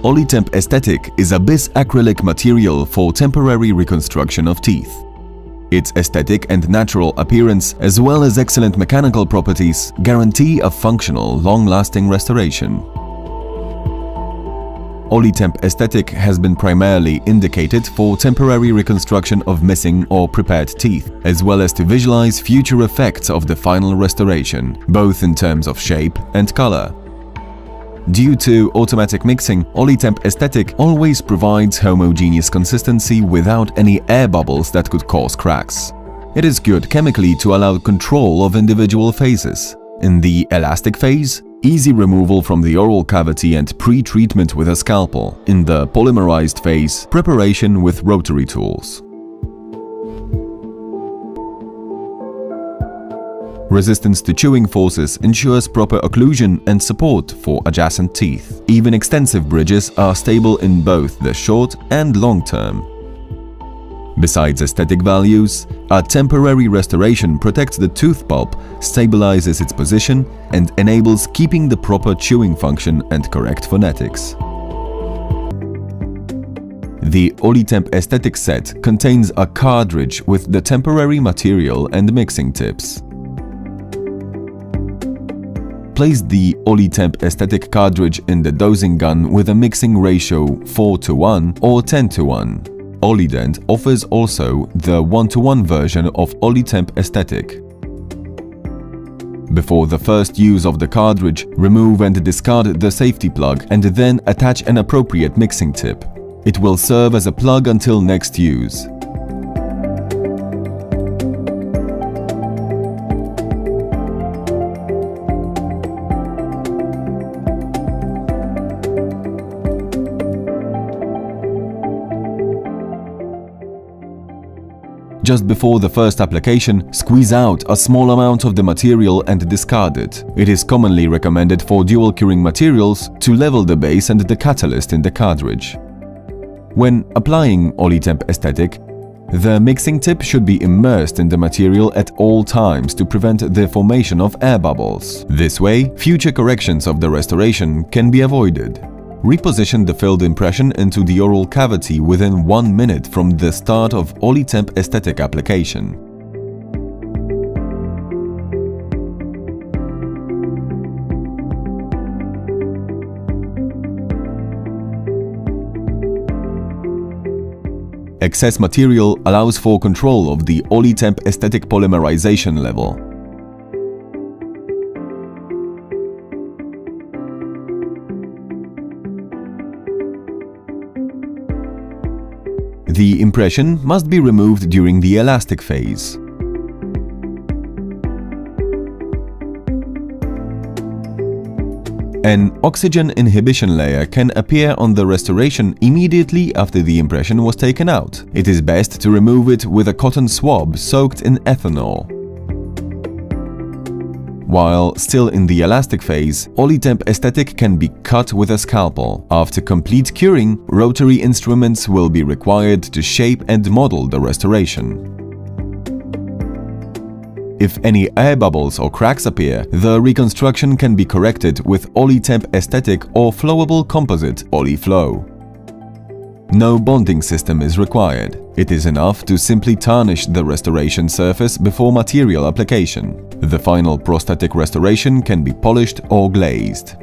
Oli Temp Esthetic is a bis acrylic material for temporary reconstruction of teeth. Its aesthetic and natural appearance, as well as excellent mechanical properties, guarantee a functional, long-lasting restoration. Oli Temp Esthetic has been primarily indicated for temporary reconstruction of missing or prepared teeth, as well as to visualize future effects of the final restoration, both in terms of shape and color. Due to automatic mixing, Oli Temp Esthetic always provides homogeneous consistency without any air bubbles that could cause cracks. It is good chemically to allow control of individual phases. In the elastic phase, easy removal from the oral cavity and pre-treatment with a scalpel. In the polymerized phase, preparation with rotary tools. Resistance to chewing forces ensures proper occlusion and support for adjacent teeth. Even extensive bridges are stable in both the short and long term. Besides aesthetic values, a temporary restoration protects the tooth pulp, stabilizes its position, and enables keeping the proper chewing function and correct phonetics. The Oli Temp Esthetic set contains a cartridge with the temporary material and mixing tips. Place the Oli Temp Esthetic cartridge in the dosing gun with a mixing ratio 4:1 or 10:1. Olident offers also the 1:1 version of Oli Temp Esthetic. Before the first use of the cartridge, remove and discard the safety plug and then attach an appropriate mixing tip. It will serve as a plug until next use. Just before the first application, squeeze out a small amount of the material and discard it. It is commonly recommended for dual curing materials to level the base and the catalyst in the cartridge. When applying Oli Temp Esthetic, the mixing tip should be immersed in the material at all times to prevent the formation of air bubbles. This way, future corrections of the restoration can be avoided. Reposition the filled impression into the oral cavity within 1 minute from the start of Oli Temp Esthetic application. Excess material allows for control of the Oli Temp Esthetic polymerization level. The impression must be removed during the elastic phase. An oxygen inhibition layer can appear on the restoration immediately after the impression was taken out. It is best to remove it with a cotton swab soaked in ethanol. While still in the elastic phase, Oli Temp Esthetic can be cut with a scalpel. After complete curing, rotary instruments will be required to shape and model the restoration. If any air bubbles or cracks appear, the reconstruction can be corrected with Oli Temp Esthetic or flowable composite Oli Flow. No bonding system is required. It is enough to simply tarnish the restoration surface before material application. The final prosthetic restoration can be polished or glazed.